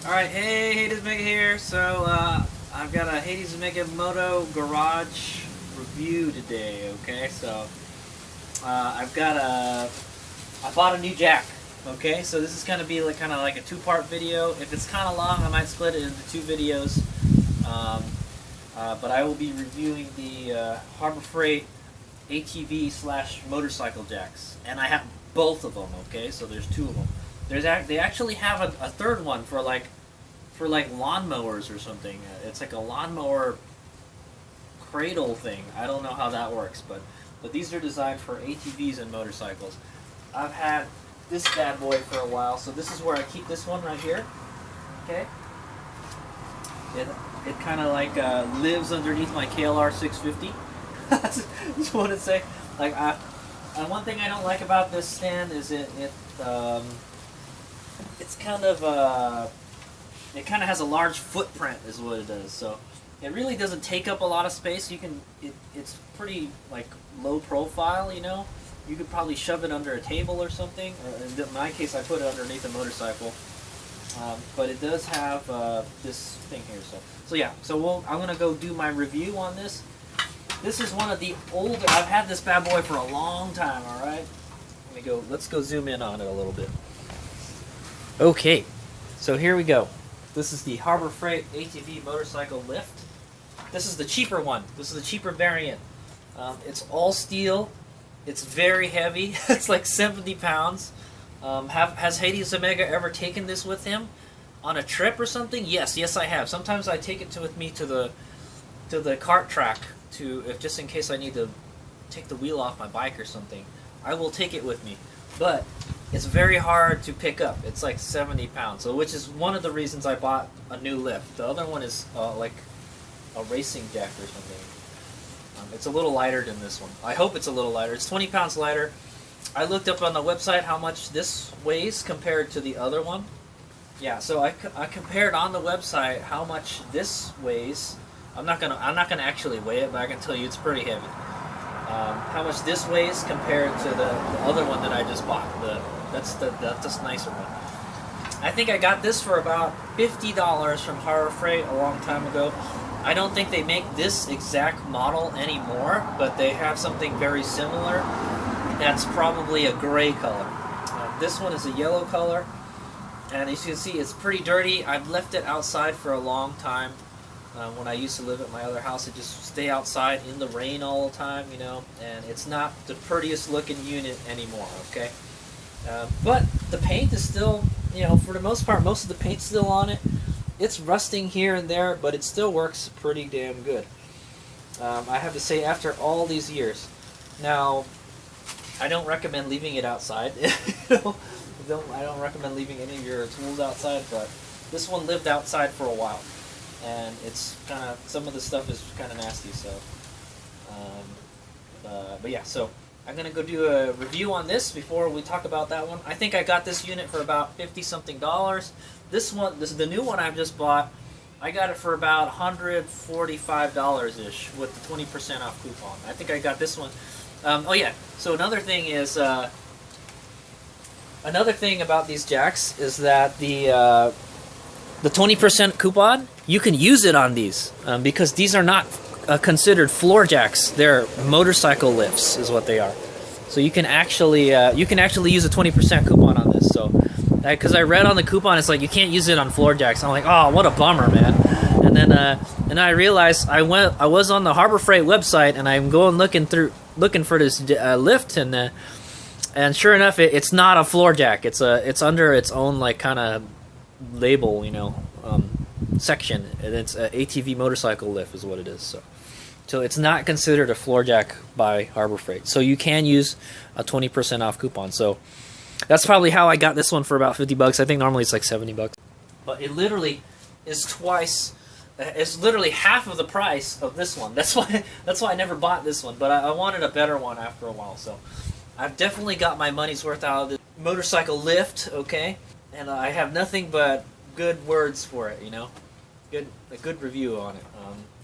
Alright, hey, Hades Mega here. So, I've got a Hades Mega Moto garage review today, okay? So, I bought a new jack, okay? So this is gonna be like kind of like a two-part video. If it's kind of long, I might split it into two videos. But I will be reviewing the Harbor Freight ATV slash motorcycle jacks, and I have both of them, okay? So there's two of them. They actually have a third one for like lawnmowers or something. It's like a lawnmower cradle thing. I don't know how that works, but these are designed for ATVs and motorcycles. I've had this bad boy for a while, so this is where I keep this one right here. Okay. It kind of like lives underneath my KLR 650. Just want to say, like, and one thing I don't like about this stand is it's kind of it kind of has a large footprint, is what it does. So it really doesn't take up a lot of space. It's pretty like low profile, you know. You could probably shove it under a table or something. Or in my case, I put it underneath a motorcycle. But it does have this thing here. So yeah. So I'm gonna go do my review on this. This is one of the older. I've had this bad boy for a long time. All right. Let's go zoom in on it a little bit. Okay, so here we go. This is the Harbor Freight ATV motorcycle lift. This is the cheaper one. This is the cheaper variant. It's all steel. It's very heavy. It's like 70 pounds. Has Hades Omega ever taken this with him on a trip or something? Yes, I have. Sometimes I take it with me to the cart track just in case I need to take the wheel off my bike or something. I will take it with me, but it's very hard to pick up. It's like 70 pounds, so which is one of the reasons I bought a new lift. The other one is like a racing jack or something. It's a little lighter than this one. I hope it's a little lighter. It's 20 pounds lighter. I looked up on the website how much this weighs compared to the other one. Yeah, so I compared on the website how much this weighs. I'm not gonna actually weigh it, but I can tell you it's pretty heavy. How much this weighs compared to the other one that I just bought. That's nicer one. I think I got this for about $50 from Harbor Freight a long time ago. I don't think they make this exact model anymore, but they have something very similar. That's probably a gray color. This one is a yellow color, and as you can see, it's pretty dirty. I've left it outside for a long time. When I used to live at my other house, it just stay outside in the rain all the time, you know, and it's not the prettiest looking unit anymore, okay? But the paint is still, you know, for the most part, most of the paint's still on it. It's rusting here and there, but it still works pretty damn good. I have to say, after all these years. Now, I don't recommend leaving it outside. You know, I don't recommend leaving any of your tools outside, but this one lived outside for a while. And it's kind of, some of the stuff is kind of nasty, so, but yeah, so I'm going to go do a review on this before we talk about that one. I think I got this unit for about $50-something. This is the new one I've just bought. I got it for about $145-ish with the 20% off coupon. I think I got this one. Oh yeah, so another thing is, another thing about these jacks is that the 20% coupon, you can use it on these because these are not considered floor jacks. They're motorcycle lifts, is what they are. So you can actually use a 20% coupon on this. So, because I read on the coupon, it's like you can't use it on floor jacks. I'm like, oh, what a bummer, man. And then I realized I was on the Harbor Freight website and I'm going looking for this lift, and sure enough, it's not a floor jack. It's under its own like kind of label, you know, section, and it's a ATV motorcycle lift is what it is. So it's not considered a floor jack by Harbor Freight. So you can use a 20% off coupon. So that's probably how I got this one for about $50. I think normally it's like $70. But it literally is twice. It's literally half of the price of this one. That's why I never bought this one. But I wanted a better one after a while. So I've definitely got my money's worth out of this motorcycle lift. Okay. And I have nothing but good words for it, you know, a good review on it.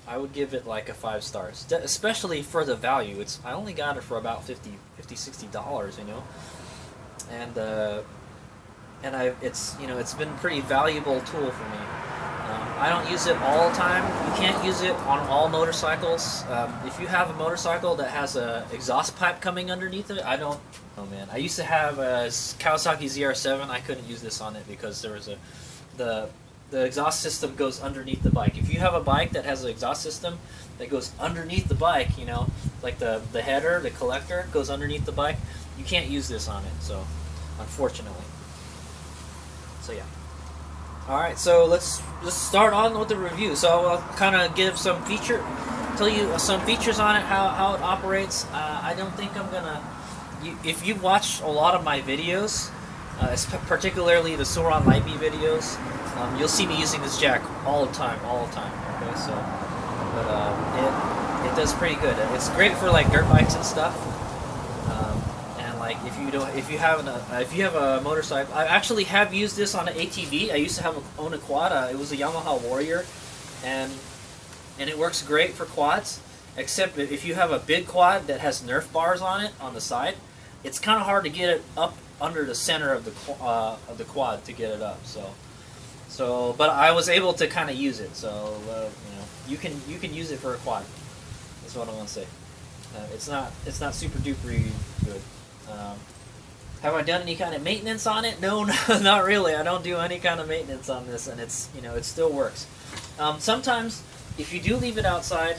I would give it like a 5 stars, especially for the value. I only got it for about $50, $60, you know, and and it's it's been a pretty valuable tool for me. I don't use it all the time. You can't use it on all motorcycles. If you have a motorcycle that has a exhaust pipe coming underneath it, I don't. Oh man, I used to have a Kawasaki ZR7. I couldn't use this on it because there was the exhaust system goes underneath the bike. If you have a bike that has an exhaust system that goes underneath the bike, like the header, the collector goes underneath the bike, you can't use this on it. So, unfortunately. So yeah. All right, so let's start on with the review. So I'll kind of give tell you some features on it, how it operates. I don't think I'm gonna. If you've watched a lot of my videos, particularly the Sauron Lightbeat videos, you'll see me using this jack all the time. Okay, so but it does pretty good. It's great for like dirt bikes and stuff. And like if you have a motorcycle, I actually have used this on an ATV. I used to own a quad. It was a Yamaha Warrior, and it works great for quads. Except if you have a big quad that has Nerf bars on it on the side, it's kind of hard to get it up under the center of the quad to get it up. But I was able to kind of use it. So you can use it for a quad. That's what I want to say. It's not super duper good. Have I done any kind of maintenance on it? No, not really. I don't do any kind of maintenance on this, and it's it still works. Sometimes if you do leave it outside,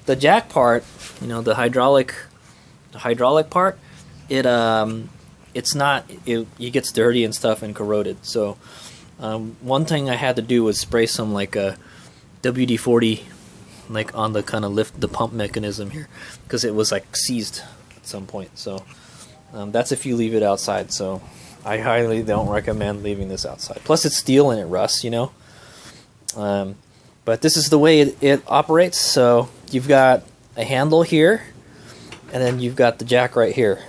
the jack part, the hydraulic part, it gets dirty and stuff and corroded. So one thing I had to do was spray some like a WD-40 like on the kind of lift the pump mechanism here, because it was like seized at some point. So that's if you leave it outside. So I highly don't recommend leaving this outside. Plus it's steel and it rusts, but this is the way it operates. So you've got a handle here, and then you've got the jack right here.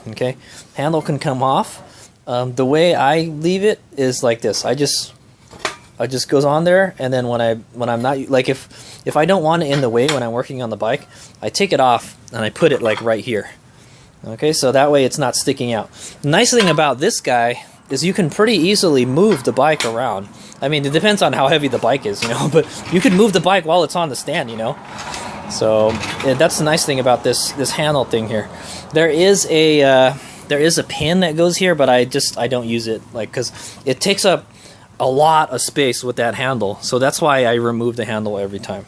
Okay, handle can come off. The way I leave it is like this. I just goes on there, and then when I'm not, like if I don't want it in the way when I'm working on the bike, I take it off and I put it like right here. Okay, so that way it's not sticking out. The nice thing about this guy is you can pretty easily move the bike around. I mean, it depends on how heavy the bike is, but you can move the bike while it's on the stand, So that's the nice thing about this handle thing here. There is a pin that goes here, but I don't use it, because it takes up a lot of space with that handle. So that's why I remove the handle every time.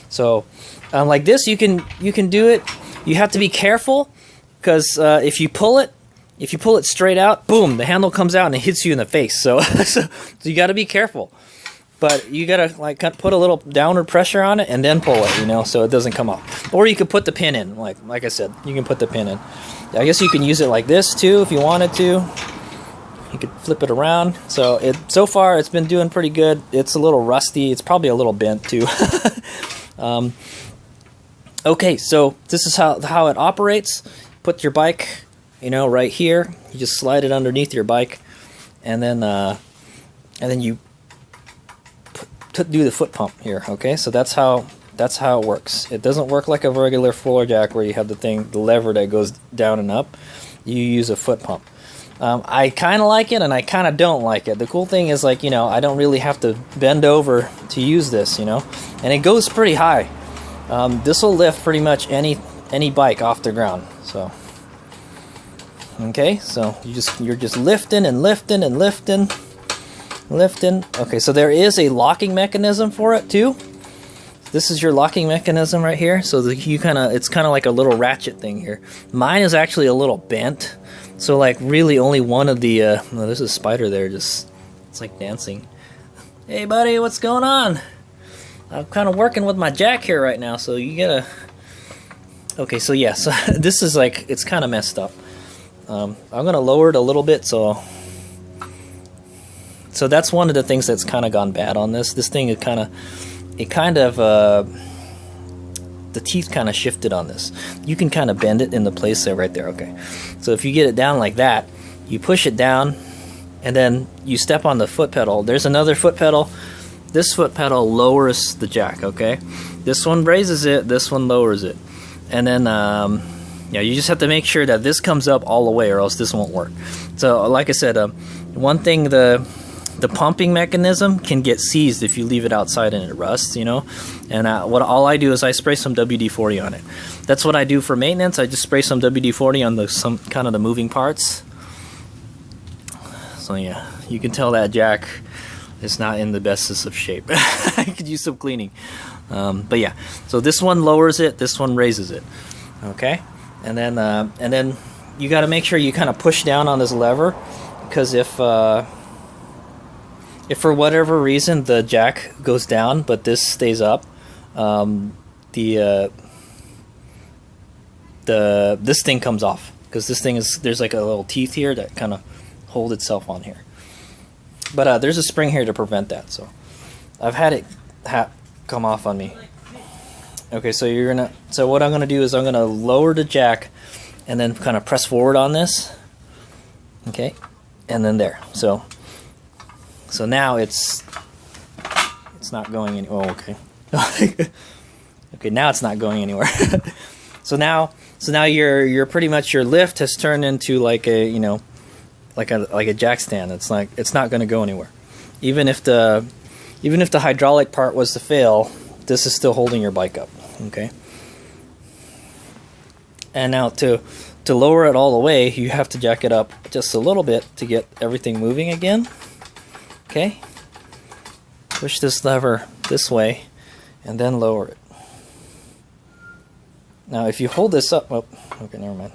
So like this, you can do it. You have to be careful, because if you pull it straight out, boom, the handle comes out and it hits you in the face. So you got to be careful. But you got to put a little downward pressure on it and then pull it, so it doesn't come off. Or you could put the pin in, like I said, you can put the pin in. I guess you can use it like this too if you wanted to. You could flip it around. So far it's been doing pretty good. It's a little rusty. It's probably a little bent too. Okay, so this is how it operates. Put your bike, right here. You just slide it underneath your bike, and then you do the foot pump here. Okay, so that's how it works. It doesn't work like a regular floor jack where you have the lever that goes down and up. You use a foot pump. I kind of like it and I kind of don't like it. The cool thing is, I don't really have to bend over to use this, and it goes pretty high. This will lift pretty much any bike off the ground. So okay, so you're just lifting and lifting and lifting. Okay, so there is a locking mechanism for it too. This is your locking mechanism right here. So it's kind of like a little ratchet thing here. Mine is actually a little bent. So really only one of the there's a spider there, it's like dancing. Hey buddy, what's going on? I'm kind of working with my jack here right now, so you gotta. Okay, so yeah, so this is it's kind of messed up. I'm gonna lower it a little bit, so that's one of the things that's kind of gone bad on this. This thing, the teeth kind of shifted on this. You can kind of bend it into place there, right there. Okay, so if you get it down like that, you push it down, and then you step on the foot pedal. There's another foot pedal. This foot pedal lowers the jack. Okay, this one raises it. This one lowers it, and then Yeah, you just have to make sure that this comes up all the way, or else this won't work. So, like I said, one thing, the pumping mechanism can get seized if you leave it outside and it rusts, you know. And all I do is I spray some WD-40 on it. That's what I do for maintenance. I just spray some WD-40 on some kind of the moving parts. So yeah, you can tell that jack is not in the bestest of shape. I could use some cleaning. But yeah, so this one lowers it, this one raises it. Okay, and then you got to make sure you kind of push down on this lever, because if for whatever reason the jack goes down but this stays up, this thing comes off, because this thing there's like a little teeth here that kind of hold itself on here. But there's a spring here to prevent that, so I've had it come off on me. Okay, so what I'm gonna do is I'm gonna lower the jack and then kind of press forward on this. Okay, and then there. So now it's not going any. Oh, okay. Okay, now it's not going anywhere. So now you're pretty much, your lift has turned into like a, you know, like a jack stand. It's not going to go anywhere. Even if the hydraulic part was to fail, this is still holding your bike up. Okay. And now to lower it all the way, you have to jack it up just a little bit to get everything moving again. Okay. Push this lever this way and then lower it. Now if you hold this up, oh, okay, never mind.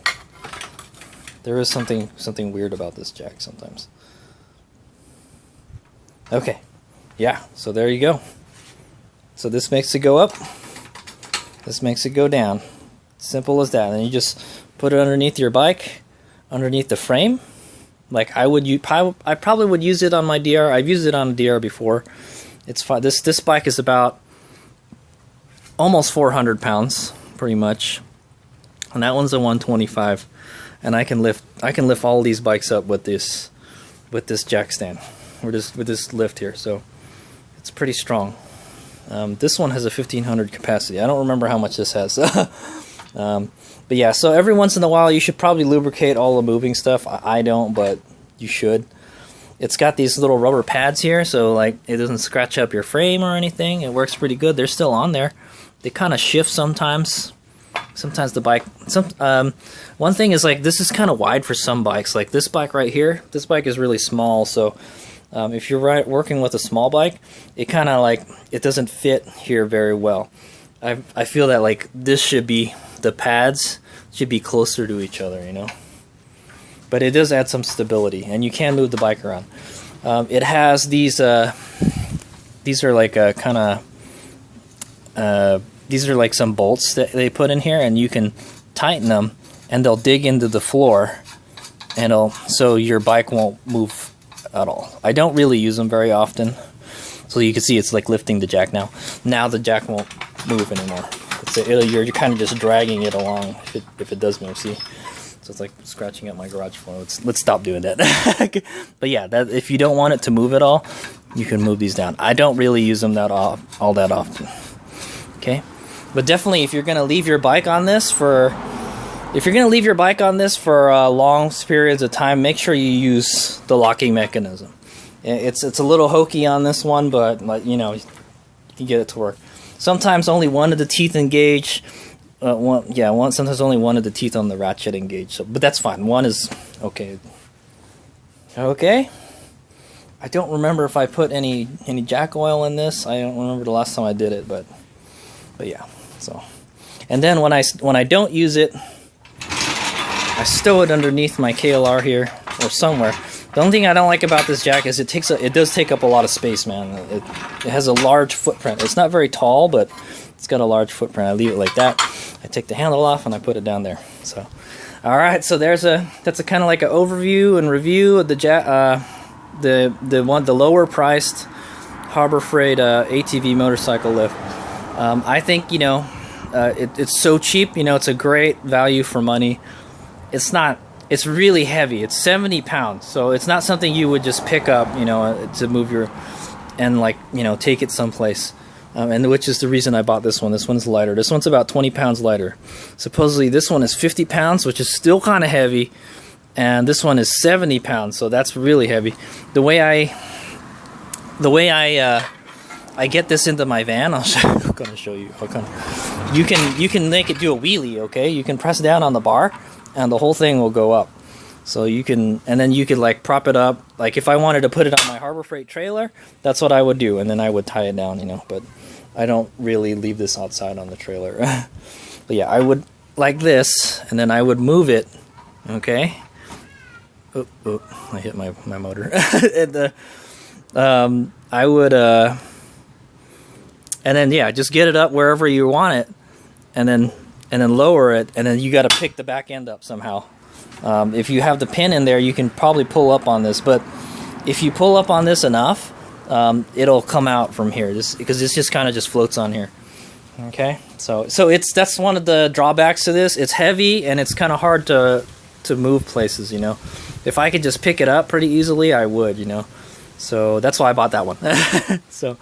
There is something weird about this jack sometimes. Okay. Yeah, so there you go. So this makes it go up. This makes it go down. Simple as that. And you just put it underneath your bike, underneath the frame. Like I probably would use it on my DR. I've used it on a DR before. It's fine. This bike is about almost 400 pounds, pretty much. And that one's a 125. And I can lift all these bikes up with this jack stand, or with this lift here. So it's pretty strong. This one has a 1500 capacity. I don't remember how much this has. But yeah, so every once in a while you should probably lubricate all the moving stuff. I don't, but you should. It's got these little rubber pads here, so like it doesn't scratch up your frame or anything. It works pretty good. They're still on there. They kind of shift sometimes. Sometimes the bike. One thing is, like, this is kind of wide for some bikes. Like this bike right here. This bike is really small, so if you're working with a small bike, it kind of like it doesn't fit here very well. I feel that like this should be, the pads should be closer to each other, you know. But it does add some stability, and you can move the bike around. It has these are like these are like some bolts that they put in here, and you can tighten them, and they'll dig into the floor, and so your bike won't move at all. I don't really use them very often, so you can see it's like lifting the jack now. Now the jack won't move anymore. You're kind of just dragging it along if it does move. See, so it's like scratching up my garage floor. Let's stop doing that. But yeah, if you don't want it to move at all, you can move these down. I don't really use them all that often. Okay, but definitely if you're gonna leave your bike on this for long periods of time, make sure you use the locking mechanism. It's a little hokey on this one, but you know, you can get it to work. Sometimes only one of the teeth engage. Sometimes only one of the teeth on the ratchet engage. So, but that's fine. One is okay. Okay. I don't remember if I put any jack oil in this. I don't remember the last time I did it, but yeah. So, and then when I don't use it, I stow it underneath my KLR here or somewhere. The only thing I don't like about this jack is it does take up a lot of space, man. It has a large footprint. It's not very tall, but it's got a large footprint. I leave it like that. I take the handle off and I put it down there. So, all right. So that's a kind of like an overview and review of the lower priced Harbor Freight ATV motorcycle lift. I think, you know, it's so cheap. You know, it's a great value for money. It's really heavy. It's 70 pounds, so it's not something you would just pick up, you know, to move and like, you know, take it someplace. and which is the reason I bought this one. This one's lighter. This one's about 20 pounds lighter. Supposedly this one is 50 pounds, which is still kind of heavy, and this one is 70 pounds, so that's really heavy. The way I get this into my van, I'm gonna show you. You can make it do a wheelie, okay? You can press down on the bar, and the whole thing will go up. So you can, and then you could like prop it up. Like if I wanted to put it on my Harbor Freight trailer, that's what I would do, and then I would tie it down, you know. But I don't really leave this outside on the trailer. But yeah, I would like this, and then I would move it, okay? Oh, I hit my motor. And, I would, and then yeah, just get it up wherever you want it, and then lower it, and then you got to pick the back end up somehow. If you have the pin in there, you can probably pull up on this, but if you pull up on this enough, it'll come out from here, just because this just kind of just floats on here. Okay, so that's one of the drawbacks to this. It's heavy and it's kind of hard to move places, you know. If I could just pick it up pretty easily, I would, you know. So that's why I bought that one. so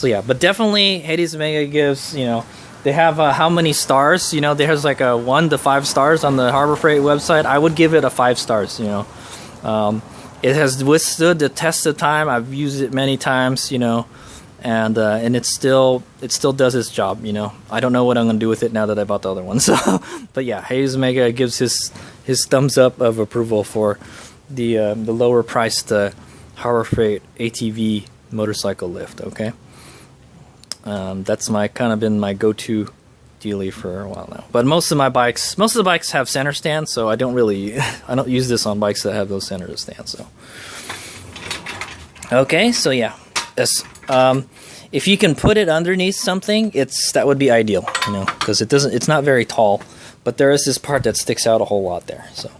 yeah, but definitely Hades Omega gives, you know, they have how many stars, you know, there's like a 1 to 5 stars on the Harbor Freight website. I would give it a 5 stars, you know. It has withstood the test of time. I've used it many times, you know, and it still does its job, you know. I don't know what I'm gonna do with it now that I bought the other one. So, but yeah, Hades Omega gives his thumbs up of approval for the lower priced Harbor Freight ATV motorcycle lift. Okay. That's been my go-to dealie for a while now. But most of the bikes have center stands, so I don't use this on bikes that have those center stands. So okay, so yeah, if you can put it underneath something, that would be ideal, you know, because it's not very tall, but there is this part that sticks out a whole lot there. So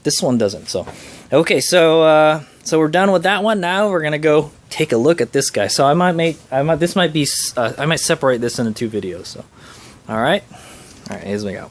this one doesn't. So okay, so we're done with that one. Now we're gonna go take a look at this guy. So I might separate this into 2 videos. So, all right, here's we go.